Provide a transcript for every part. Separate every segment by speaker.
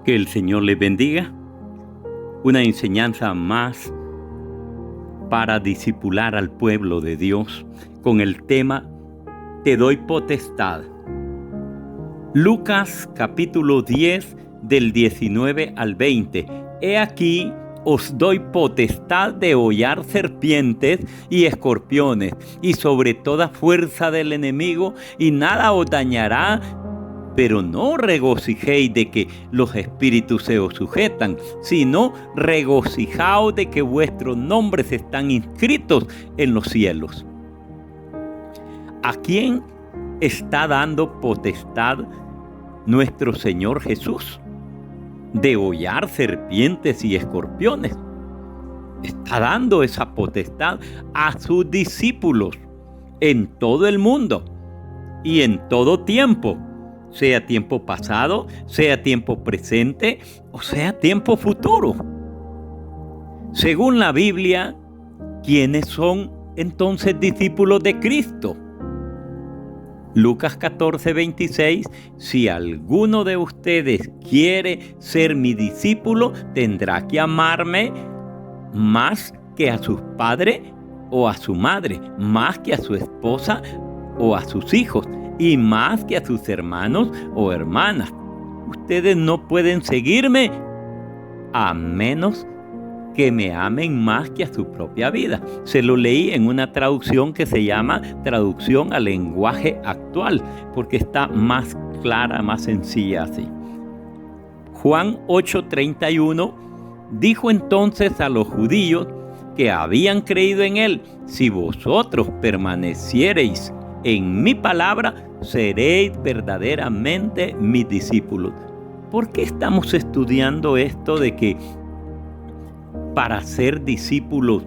Speaker 1: Que el Señor les bendiga. Una enseñanza más para discipular al pueblo de Dios con el tema Te doy potestad. Lucas capítulo 10 del 19 al 20. He aquí os doy potestad de hollar serpientes y escorpiones y sobre toda fuerza del enemigo, y nada os dañará. Pero no regocijéis de que los espíritus se os sujetan, sino regocijaos de que vuestros nombres están inscritos en los cielos. ¿A quién está dando potestad nuestro Señor Jesús? De hollar serpientes y escorpiones. Está dando esa potestad a sus discípulos en todo el mundo y en todo tiempo. Sea tiempo pasado, sea tiempo presente o sea tiempo futuro. Según la Biblia, ¿quiénes son entonces discípulos de Cristo? Lucas 14:26, si alguno de ustedes quiere ser mi discípulo, tendrá que amarme más que a sus padres o a su madre, más que a su esposa o a sus hijos, y más que a sus hermanos o hermanas. Ustedes no pueden seguirme a menos que me amen más que a su propia vida. Se lo leí en una traducción que se llama Traducción al Lenguaje Actual, porque está más clara, más sencilla así. Juan 8:31 dijo entonces a los judíos que habían creído en él: si vosotros permaneciereis en mi palabra, seréis verdaderamente mis discípulos. ¿Por qué estamos estudiando esto de que para ser discípulos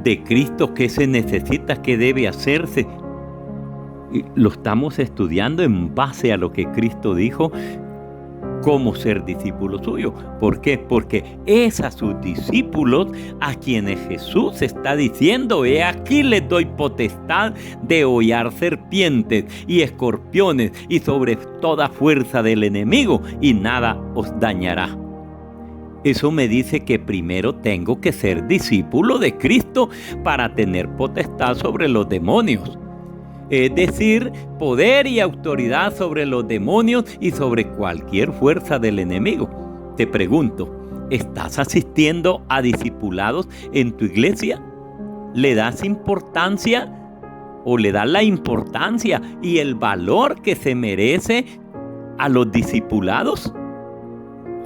Speaker 1: de Cristo, qué se necesita, qué debe hacerse? Y lo estamos estudiando en base a lo que Cristo dijo, cómo ser discípulo suyo. ¿Por qué? Porque es a sus discípulos a quienes Jesús está diciendo: he aquí les doy potestad de hollar serpientes y escorpiones y sobre toda fuerza del enemigo, y nada os dañará. Eso me dice que primero tengo que ser discípulo de Cristo para tener potestad sobre los demonios. Es decir, poder y autoridad sobre los demonios y sobre cualquier fuerza del enemigo. Te pregunto, ¿estás asistiendo a discipulados en tu iglesia? ¿Le das importancia o le das la importancia y el valor que se merece a los discipulados?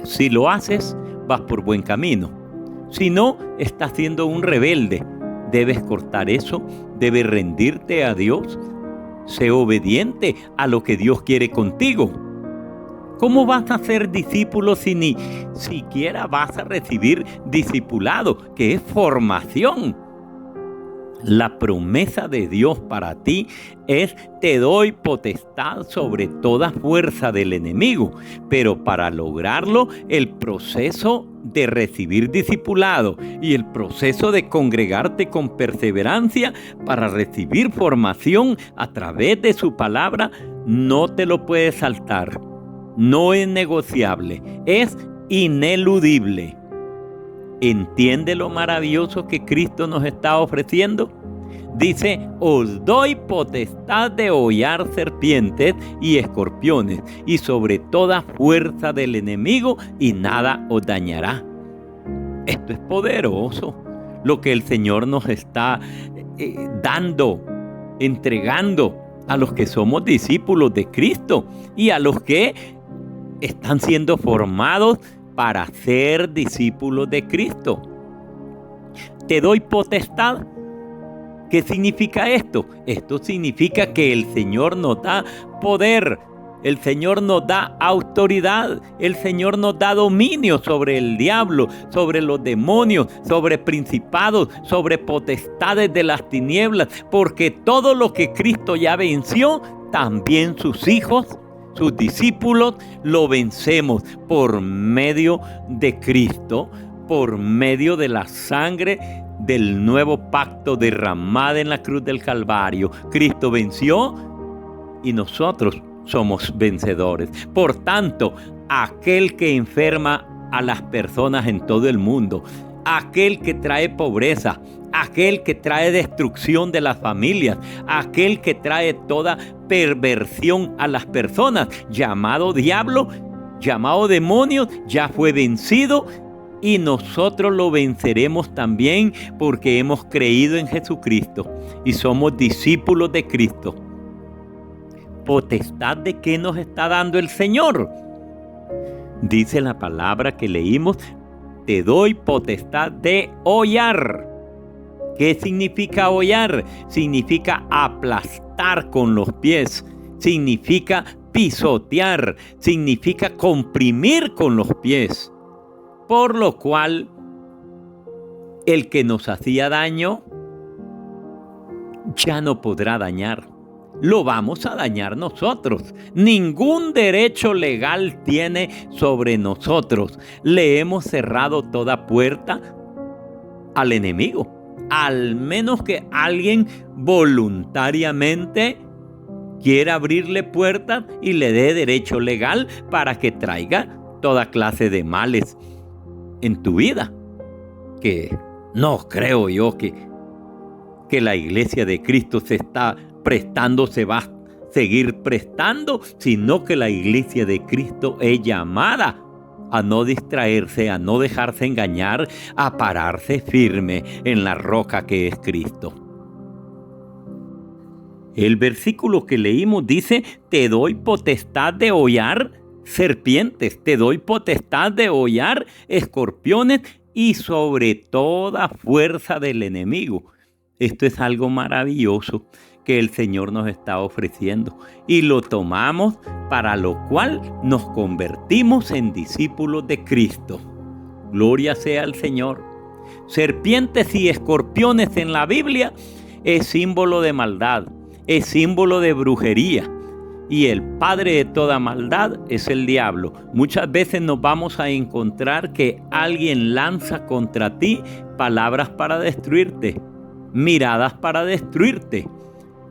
Speaker 1: Si lo haces, vas por buen camino. Si no, estás siendo un rebelde. Debes cortar eso, debes rendirte a Dios. Sé obediente a lo que Dios quiere contigo. ¿Cómo vas a ser discípulo si ni siquiera vas a recibir discipulado, que es formación? La promesa de Dios para ti es: te doy potestad sobre toda fuerza del enemigo. Pero para lograrlo, el proceso de recibir discipulado y el proceso de congregarte con perseverancia para recibir formación a través de su palabra, no te lo puedes saltar. No es negociable, es ineludible. ¿Entiende lo maravilloso que Cristo nos está ofreciendo? Dice: os doy potestad de hollar serpientes y escorpiones y sobre toda fuerza del enemigo, y nada os dañará. Esto es poderoso, lo que el Señor nos está dando, entregando a los que somos discípulos de Cristo y a los que están siendo formados para ser discípulos de Cristo. Te doy potestad. ¿Qué significa esto? Esto significa que el Señor nos da poder, el Señor nos da autoridad, el Señor nos da dominio sobre el diablo, sobre los demonios, sobre principados, sobre potestades de las tinieblas, porque todo lo que Cristo ya venció, también sus hijos, sus discípulos, lo vencemos por medio de Cristo, por medio de la sangre del nuevo pacto derramada en la cruz del Calvario. Cristo venció y nosotros somos vencedores. Por tanto, aquel que enferma a las personas en todo el mundo, aquel que trae pobreza, aquel que trae destrucción de las familias, aquel que trae toda perversión a las personas, llamado diablo, llamado demonio, ya fue vencido y nosotros lo venceremos también porque hemos creído en Jesucristo y somos discípulos de Cristo. ¿Potestad de qué nos está dando el Señor? Dice la palabra que leímos: te doy potestad de hollar. ¿Qué significa hollar? Significa aplastar con los pies, significa pisotear, significa comprimir con los pies. Por lo cual, el que nos hacía daño ya no podrá dañar. Lo vamos a dañar nosotros. Ningún derecho legal tiene sobre nosotros. Le hemos cerrado toda puerta al enemigo. Al menos que alguien voluntariamente quiera abrirle puertas y le dé derecho legal para que traiga toda clase de males en tu vida. Que no creo yo que la iglesia de Cristo se está prestando, se va a seguir prestando, sino que la iglesia de Cristo es llamada a no distraerse, a no dejarse engañar, a pararse firme en la roca que es Cristo. El versículo que leímos dice: te doy potestad de hollar serpientes, te doy potestad de hollar escorpiones y sobre toda fuerza del enemigo. Esto es algo maravilloso que el Señor nos está ofreciendo y lo tomamos, para lo cual nos convertimos en discípulos de Cristo. Gloria sea al Señor. Serpientes y escorpiones en la Biblia es símbolo de maldad, es símbolo de brujería, y el padre de toda maldad es el diablo. Muchas veces nos vamos a encontrar que alguien lanza contra ti palabras para destruirte, miradas para destruirte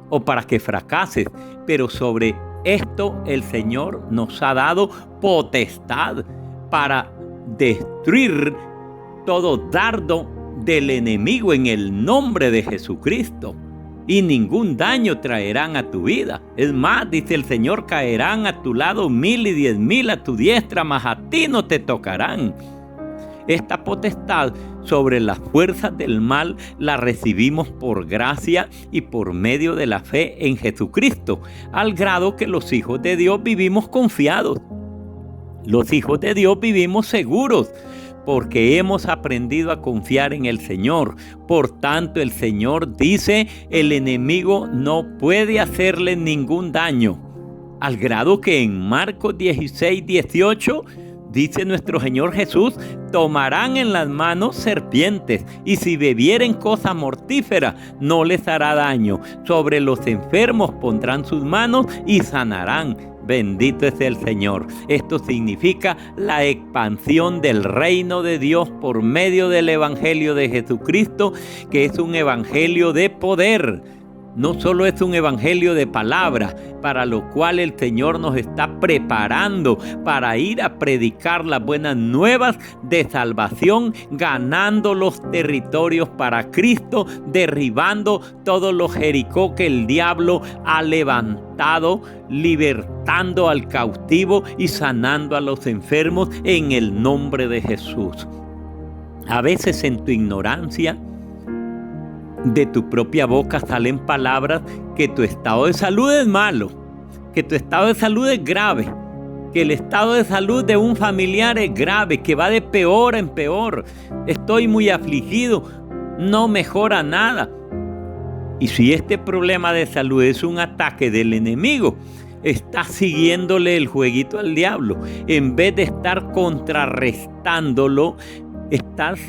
Speaker 1: o para que fracases, pero sobre esto el Señor nos ha dado potestad para destruir todo dardo del enemigo en el nombre de Jesucristo, y ningún daño traerán a tu vida. Es más, dice el Señor, caerán a tu lado 1000 y 10,000 a tu diestra, mas a ti no te tocarán. Esta potestad sobre las fuerzas del mal la recibimos por gracia y por medio de la fe en Jesucristo, al grado que los hijos de Dios vivimos confiados. Los hijos de Dios vivimos seguros, porque hemos aprendido a confiar en el Señor. Por tanto, el Señor dice: el enemigo no puede hacerle ningún daño. Al grado que en Marcos 16:18 dice nuestro Señor Jesús: tomarán en las manos serpientes, y si bebieren cosa mortífera no les hará daño. Sobre los enfermos pondrán sus manos y sanarán. Bendito es el Señor. Esto significa la expansión del reino de Dios por medio del Evangelio de Jesucristo, que es un evangelio de poder. No solo es un evangelio de palabra, para lo cual el Señor nos está preparando para ir a predicar las buenas nuevas de salvación, ganando los territorios para Cristo, derribando todos los Jericó que el diablo ha levantado, libertando al cautivo y sanando a los enfermos en el nombre de Jesús. A veces en tu ignorancia, de tu propia boca salen palabras que tu estado de salud es malo, que tu estado de salud es grave, que el estado de salud de un familiar es grave, que va de peor en peor. Estoy muy afligido, no mejora nada. Y si este problema de salud es un ataque del enemigo, estás siguiéndole el jueguito al diablo. En vez de estar contrarrestándolo, estás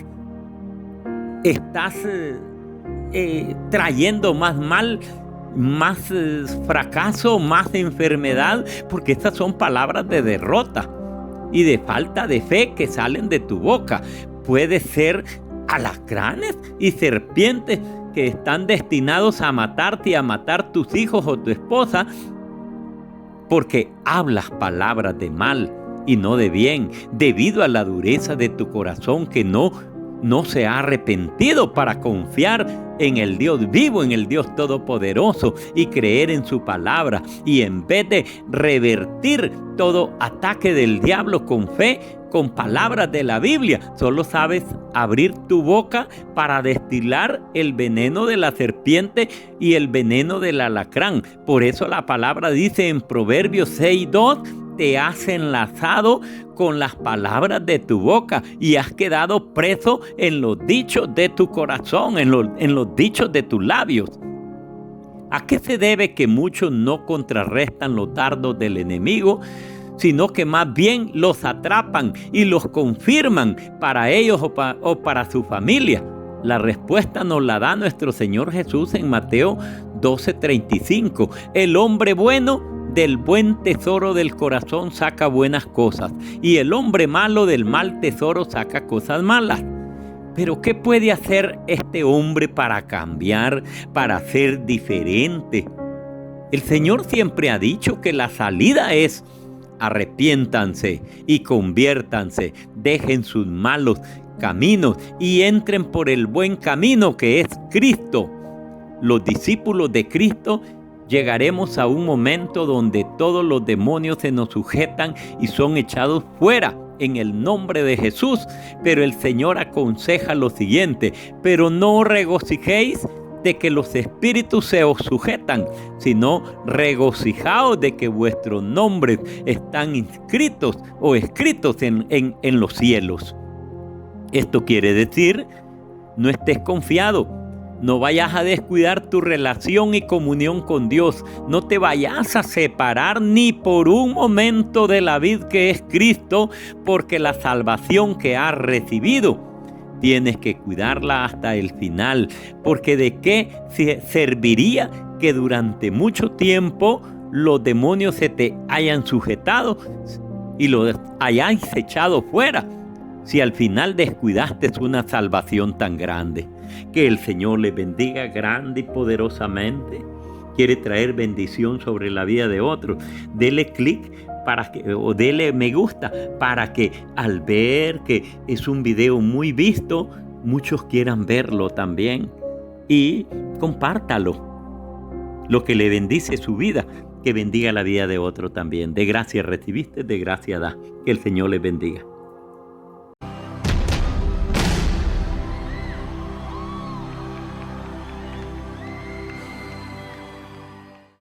Speaker 1: trayendo más mal, más fracaso, más enfermedad, porque estas son palabras de derrota y de falta de fe que salen de tu boca. Puede ser alacranes y serpientes que están destinados a matarte y a matar tus hijos o tu esposa, porque hablas palabras de mal y no de bien, debido a la dureza de tu corazón que no se ha arrepentido para confiar en el Dios vivo, en el Dios todopoderoso y creer en su palabra. Y en vez de revertir todo ataque del diablo con fe, con palabras de la Biblia, solo sabes abrir tu boca para destilar el veneno de la serpiente y el veneno del alacrán. Por eso la palabra dice en Proverbios 6:2, te has enlazado con las palabras de tu boca y has quedado preso en los dichos de tu corazón, en los dichos de tus labios. ¿A qué se debe que muchos no contrarrestan los dardos del enemigo, sino que más bien los atrapan y los confirman para ellos o para su familia? La respuesta nos la da nuestro Señor Jesús en Mateo 12:35. El hombre bueno del buen tesoro del corazón saca buenas cosas, y el hombre malo del mal tesoro saca cosas malas. Pero ¿qué puede hacer este hombre para cambiar, para ser diferente? El Señor siempre ha dicho que la salida es: arrepiéntanse y conviértanse, dejen sus malos caminos y entren por el buen camino que es Cristo. Los discípulos de Cristo llegaremos a un momento donde todos los demonios se nos sujetan y son echados fuera en el nombre de Jesús. Pero el Señor aconseja lo siguiente: pero no os regocijéis de que los espíritus se os sujetan, sino regocijaos de que vuestros nombres están inscritos o escritos en los cielos. Esto quiere decir, no estés confiado. No vayas a descuidar tu relación y comunión con Dios. No te vayas a separar ni por un momento de la vid que es Cristo, porque la salvación que has recibido tienes que cuidarla hasta el final. Porque ¿de qué serviría que durante mucho tiempo los demonios se te hayan sujetado y los hayáis echado fuera, si al final descuidaste una salvación tan grande? Que el Señor les bendiga grande y poderosamente. Quiere traer bendición sobre la vida de otros. Dele clic o dele me gusta para que al ver que es un video muy visto, muchos quieran verlo también. Y compártalo. Lo que le bendice su vida, que bendiga la vida de otro también. De gracia recibiste, de gracia da. Que el Señor les bendiga.